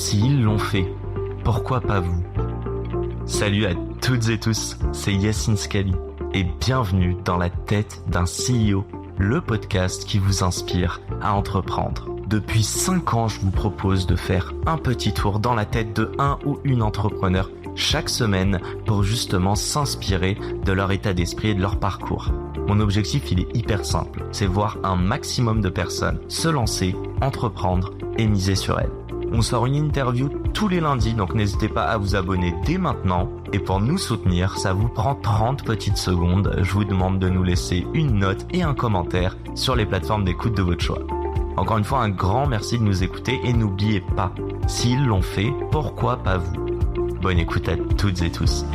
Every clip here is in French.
S'ils l'ont fait, pourquoi pas vous? Salut à toutes et tous, c'est Yassine Scali et bienvenue dans la tête d'un CEO, le podcast qui vous inspire à entreprendre. Depuis 5 ans, je vous propose de faire un petit tour dans la tête de un ou une entrepreneur chaque semaine pour justement s'inspirer de leur état d'esprit et de leur parcours. Mon objectif, il est hyper simple, c'est voir un maximum de personnes se lancer, entreprendre et miser sur elles. On sort une interview tous les lundis, donc n'hésitez pas à vous abonner dès maintenant. Et pour nous soutenir, ça vous prend 30 petites secondes. Je vous demande de nous laisser une note et un commentaire sur les plateformes d'écoute de votre choix. Encore une fois, un grand merci de nous écouter et n'oubliez pas, s'ils l'ont fait, pourquoi pas vous? Bonne écoute à toutes et tous.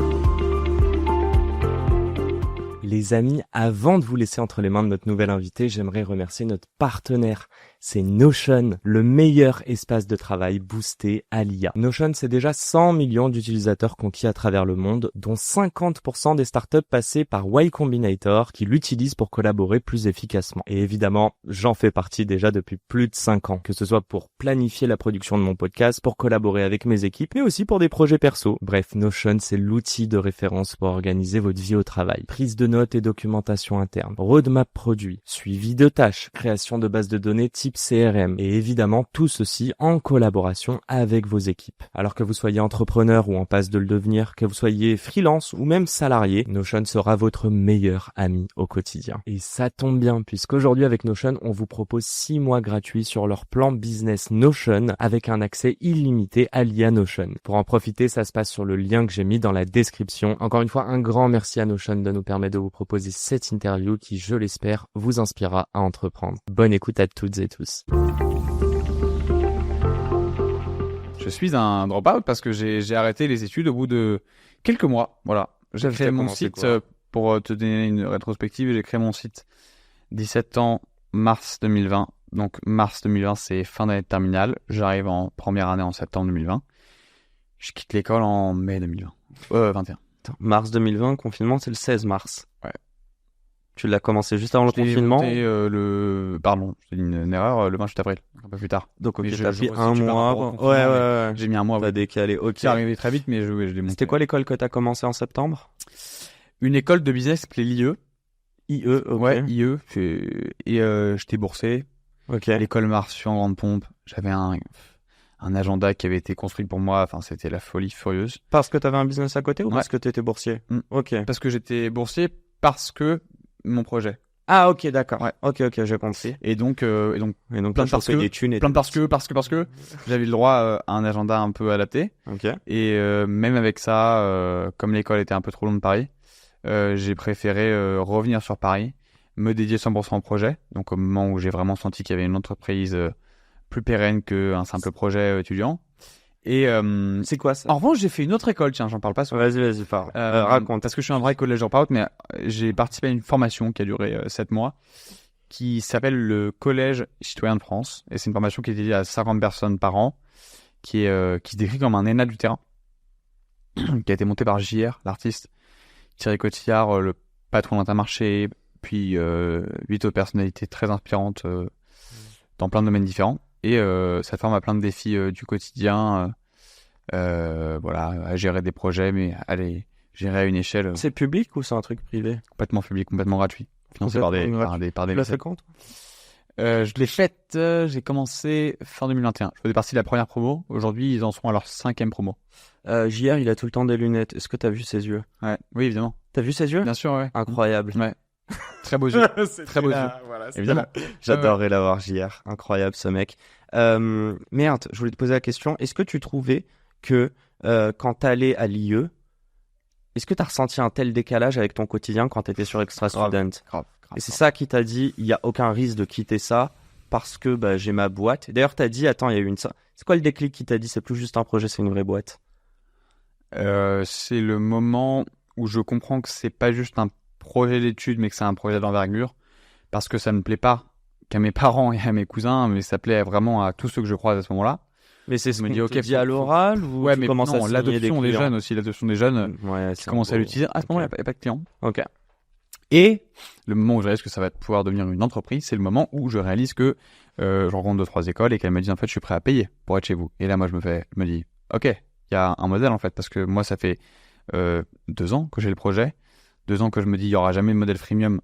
Les amis, avant de vous laisser entre les mains de notre nouvel invité, j'aimerais remercier notre partenaire. C'est Notion, le meilleur espace de travail boosté à l'IA. Notion, c'est déjà 100 millions d'utilisateurs conquis à travers le monde, dont 50% des startups passées par Y Combinator qui l'utilisent pour collaborer plus efficacement. Et évidemment, j'en fais partie déjà depuis plus de 5 ans, que ce soit pour planifier la production de mon podcast, pour collaborer avec mes équipes, mais aussi pour des projets perso. Bref, Notion, c'est l'outil de référence pour organiser votre vie au travail. Prise de notes et documentation interne, roadmap produit, suivi de tâches, création de bases de données type CRM et évidemment tout ceci en collaboration avec vos équipes. Alors que vous soyez entrepreneur ou en passe de le devenir, que vous soyez freelance ou même salarié, Notion sera votre meilleur ami au quotidien. Et ça tombe bien puisqu'aujourd'hui avec Notion, on vous propose 6 mois gratuits sur leur plan business Notion avec un accès illimité à l'IA Notion. Pour en profiter, ça se passe sur le lien que j'ai mis dans la description. Encore une fois, un grand merci à Notion de nous permettre de vous proposer cette interview qui, je l'espère, vous inspirera à entreprendre. Bonne écoute à toutes et tous. Je suis un drop-out parce que j'ai arrêté les études au bout de quelques mois. Voilà, j'ai créé mon site pour te donner une rétrospective. J'ai créé mon site 17 ans, mars 2020. Donc mars 2020, c'est fin d'année de terminale. J'arrive en première année en septembre 2020. Je quitte l'école en mai 2020. 21. Mars 2020, confinement, c'est le 16 mars. Ouais. Tu l'as commencé juste avant le confinement. Pardon, j'ai dit une erreur, le 28 avril, un peu plus tard. Donc, ok, t'as pris un mois. Ouais. J'ai mis un mois. T'as décalé, ok. C'est arrivé très vite, mais je l'ai monté. C'était quoi l'école que t'as commencé en septembre? Une école de business qui s'appelait l'IE. IE, ok. Ouais, IE. Et j'étais boursé. Ok. L'école m'a reçu en grande pompe. J'avais un agenda qui avait été construit pour moi. Enfin, c'était la folie furieuse. Parce que t'avais un business à côté ou parce que t'étais boursier? Ok. Parce que j'étais boursier parce que mon projet. Ah, ok, d'accord. Ouais. Ok, j'ai compris. Et donc plein de parce que j'avais le droit à un agenda un peu adapté. Ok. Et même avec ça, comme l'école était un peu trop loin de Paris, j'ai préféré revenir sur Paris, me dédier 100% au projet. Donc au moment où j'ai vraiment senti qu'il y avait une entreprise plus pérenne qu'un simple projet étudiant. Et c'est quoi ça? En revanche, j'ai fait une autre école, tiens, j'en parle pas. Vas-y, parle. Raconte. Parce que je suis un vrai collège drop-out, mais j'ai participé à une formation qui a duré 7 mois, qui s'appelle le Collège citoyen de France. Et c'est une formation qui est dédiée à 50 personnes par an, qui se décrit comme un ENA du terrain, qui a été monté par JR, l'artiste, Thierry Cotillard, le patron d'Intermarché, puis 8 autres personnalités très inspirantes dans plein de domaines différents. Et ça forme à plein de défis du quotidien, à gérer des projets, mais à les gérer à une échelle. C'est public ou c'est un truc privé? Complètement public, complètement gratuit. Financé par des Tu l'as fait quand? Je l'ai faite, j'ai commencé fin 2021. Je faisais partie de la première promo. Aujourd'hui, ils en sont à leur 5e promo. JR, il a tout le temps des lunettes. Est-ce que t'as vu ses yeux? Ouais, oui, évidemment. T'as vu ses yeux? Bien sûr, ouais. Incroyable. Ouais. Très beaux yeux. Très beaux yeux. Voilà, évidemment. J'adorerais l'avoir JR. Incroyable ce mec. Merde, je voulais te poser la question. Est-ce que tu trouvais que quand t'allais à l'IE, est-ce que t'as ressenti un tel décalage avec ton quotidien quand t'étais sur Extra Student? Grave. Et c'est ça qui t'a dit, il n'y a aucun risque de quitter ça parce que j'ai ma boîte. D'ailleurs, t'as dit, attends, il y a eu une... C'est quoi le déclic qui t'a dit, c'est plus juste un projet, c'est une vraie boîte? C'est le moment où je comprends que c'est pas juste un projet d'études, mais que c'est un projet d'envergure, parce que ça ne plaît pas qu'à mes parents et à mes cousins, mais ça plaît vraiment à tous ceux que je croise à ce moment-là. Mais c'est ce qu'on te dit à l'oral ou ouais, tu mais commences à signer l'adoption des des jeunes aussi, l'adoption des jeunes, qui commencent à l'utiliser. À ce moment-là, il n'y a pas de clients. Ok. Et le moment où je réalise que ça va pouvoir devenir une entreprise, c'est le moment où je réalise que je rencontre 2-3 écoles et qu'elles me disent en fait je suis prêt à payer pour être chez vous. Et là moi je me dis ok, il y a un modèle en fait, parce que moi ça fait 2 ans que j'ai le projet, 2 ans que je me dis il y aura jamais de modèle freemium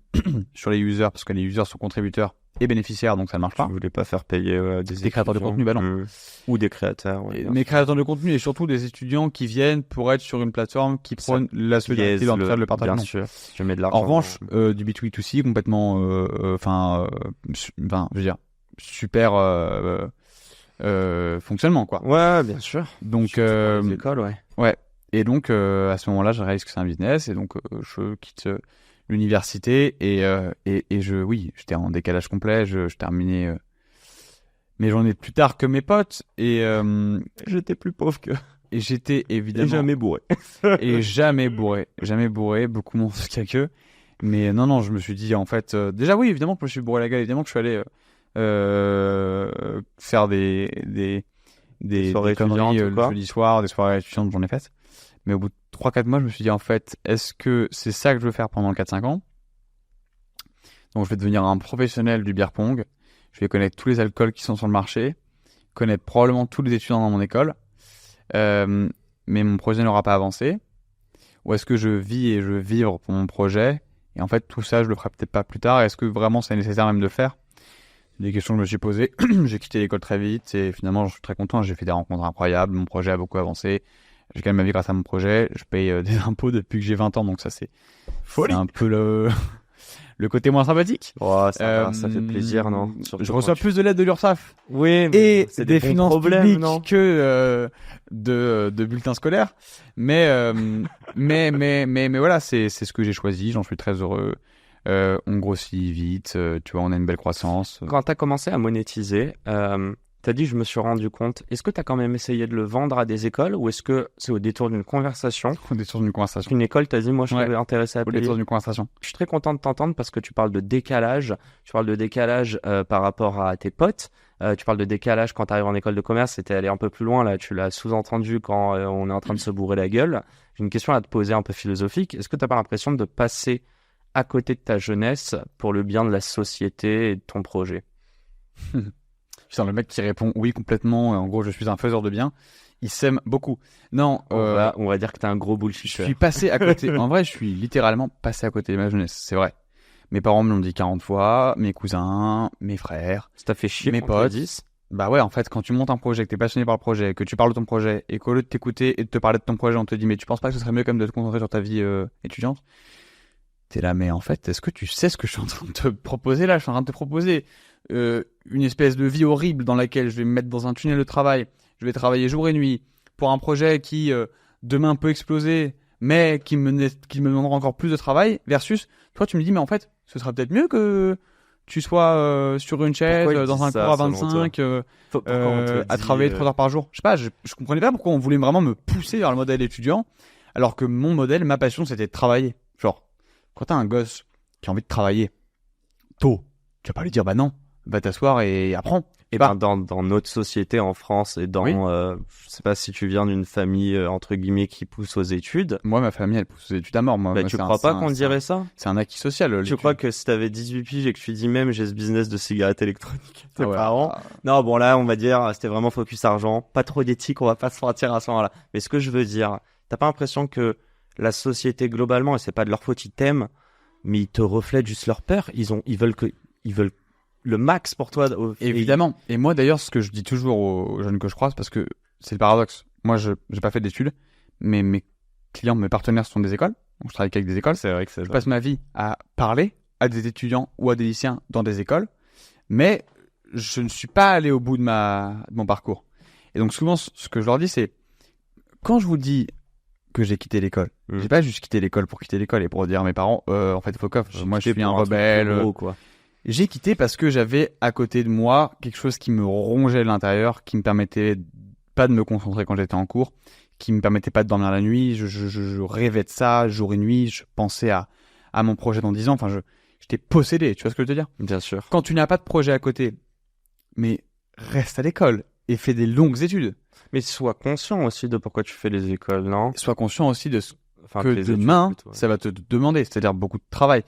sur les users, parce que les users sont contributeurs et bénéficiaires, donc ça ne marche pas. Je voulais pas faire payer des créateurs de contenu, bah non. Ou des créateurs. Ouais, mais créateurs de contenu et surtout des étudiants qui viennent pour être sur une plateforme qui prône la solidarité, l'entraide, le partage. Bien sûr, je mets de l'argent. En revanche, du B2B2C complètement, je veux dire, super fonctionnement, quoi. Ouais, bien sûr. Donc, les écoles, ouais. Ouais. Et donc, à ce moment-là, je réalise que c'est un business et donc je quitte l'université et j'étais en décalage complet. Je terminais mes journées plus tard que mes potes et j'étais plus pauvre que. Et j'étais évidemment. Et jamais bourré. Jamais bourré, beaucoup moins qu'eux. Mais non, je me suis dit en fait, déjà oui, évidemment que je me suis bourré la gueule, évidemment que je suis allé faire des soirées conneries étudiantes, le jeudi soir, des soirées étudiantes, j'en ai faites. Mais au bout de 3-4 mois, je me suis dit en fait, est-ce que c'est ça que je veux faire pendant 4-5 ans? Donc je vais devenir un professionnel du beer pong, je vais connaître tous les alcools qui sont sur le marché, connaître probablement tous les étudiants dans mon école, mais mon projet n'aura pas avancé. Ou est-ce que je vis et je veux vivre pour mon projet, et en fait tout ça je le ferai peut-être pas plus tard? Est-ce que vraiment c'est nécessaire même de le faire? C'est des questions que je me suis posées. J'ai quitté l'école très vite et finalement je suis très content, j'ai fait des rencontres incroyables, mon projet a beaucoup avancé, j'ai gagné ma vie grâce à mon projet, je paye des impôts depuis que j'ai 20 ans, donc ça c'est un peu le côté moins sympathique. Oh, ça fait plaisir, non? Surtout je reçois plus de l'aide de l'URSSAF et des finances publiques que de bulletins scolaires. Mais voilà, c'est ce que j'ai choisi. J'en suis très heureux. On grossit vite, tu vois, on a une belle croissance. Quand t'as commencé à monétiser, t'as dit je me suis rendu compte. Est-ce que t'as quand même essayé de le vendre à des écoles ou est-ce que c'est au détour d'une conversation? Au détour d'une conversation. Une école t'a dit moi je serais intéressé à payer. Au détour d'une conversation. Je suis très content de t'entendre parce que tu parles de décalage. Tu parles de décalage par rapport à tes potes. Tu parles de décalage quand t'arrives en école de commerce. C'était aller un peu plus loin là. Tu l'as sous-entendu quand on est en train de se bourrer la gueule. J'ai une question à te poser un peu philosophique. Est-ce que t'as pas l'impression de passer à côté de ta jeunesse pour le bien de la société et de ton projet? Putain, le mec qui répond oui complètement, en gros je suis un faiseur de bien, il s'aime beaucoup. Non, on va dire que t'es un gros bullshit. Je suis passé à côté, en vrai je suis littéralement passé à côté de ma jeunesse, c'est vrai. Mes parents me l'ont dit 40 fois, mes cousins, mes frères. Ça t'a fait chier, mes potes. Bah ouais, en fait, quand tu montes un projet, que t'es passionné par le projet, que tu parles de ton projet, et qu'au lieu de t'écouter et de te parler de ton projet, on te dit mais tu penses pas que ce serait mieux quand même de te concentrer sur ta vie étudiante? T'es là, mais en fait, est-ce que tu sais ce que je suis en train de te proposer là? Je suis en train de te proposer une espèce de vie horrible dans laquelle je vais me mettre dans un tunnel de travail, je vais travailler jour et nuit pour un projet qui demain peut exploser, mais qui me demandera encore plus de travail, versus toi tu me dis mais en fait ce sera peut-être mieux que tu sois sur une chaise dans un cours à 25 à travailler 3 heures par jour. Je sais pas, je comprenais pas pourquoi on voulait vraiment me pousser vers le modèle étudiant alors que mon modèle, ma passion c'était de travailler. Genre quand t'as un gosse qui a envie de travailler tôt, tu vas pas lui dire bah non, va t'asseoir et apprends. Et ben dans notre société en France et dans je sais pas si tu viens d'une famille entre guillemets qui pousse aux études. Moi ma famille elle pousse aux études à mort. Moi, tu crois pas qu'on dirait ça? C'est un acquis social. Tu crois que si t'avais 18 piges et que tu dis même j'ai ce business de cigarettes électroniques tes parents. Non bon là on va dire c'était vraiment focus argent, pas trop d'éthique, on va pas se mentir à ce moment-là. Mais ce que je veux dire, t'as pas l'impression que la société globalement, et c'est pas de leur faute, ils t'aiment, mais ils te reflètent juste leur peur. Ils veulent le max pour toi. Évidemment. Et moi, d'ailleurs, ce que je dis toujours aux jeunes que je croise, parce que c'est le paradoxe. Moi, j'ai pas fait d'études, mais mes clients, mes partenaires sont des écoles. Donc, je travaille avec des écoles. C'est vrai que je passe ma vie à parler à des étudiants ou à des lycéens dans des écoles, mais je ne suis pas allé au bout de mon parcours. Et donc, souvent, ce que je leur dis, c'est quand je vous dis que j'ai quitté l'école. J'ai pas juste quitté l'école pour quitter l'école et pour dire à mes parents, en fait, fuck off, moi je suis un rebelle. J'ai quitté parce que j'avais à côté de moi quelque chose qui me rongeait de l'intérieur, qui me permettait pas de me concentrer quand j'étais en cours, qui me permettait pas de dormir la nuit. Je rêvais de ça jour et nuit. Je pensais à mon projet dans 10 ans. Enfin, j'étais possédé. Tu vois ce que je veux te dire? Bien sûr. Quand tu n'as pas de projet à côté, mais reste à l'école et fais des longues études. Mais sois conscient aussi de pourquoi tu fais les écoles, non? Sois conscient aussi de que demain, ça va te demander, c'est-à-dire beaucoup de travail.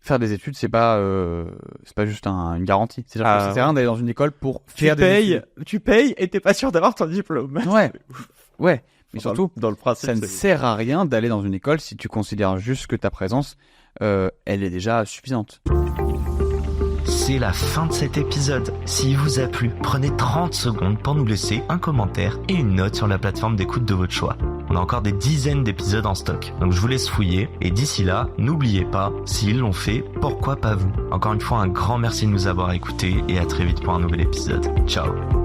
faire des études, c'est pas juste une garantie. C'est-à-dire que ça sert à rien d'aller dans une école pour faire des études. Tu payes et t'es pas sûr d'avoir ton diplôme. Ouais. Mais surtout, dans le principe, ça ne sert à rien d'aller dans une école si tu considères juste que ta présence, elle est déjà suffisante. C'est la fin de cet épisode. S'il vous a plu, prenez 30 secondes pour nous laisser un commentaire et une note sur la plateforme d'écoute de votre choix. On a encore des dizaines d'épisodes en stock, donc je vous laisse fouiller. Et d'ici là, n'oubliez pas, s'ils l'ont fait, pourquoi pas vous? Encore une fois, un grand merci de nous avoir écoutés et à très vite pour un nouvel épisode. Ciao.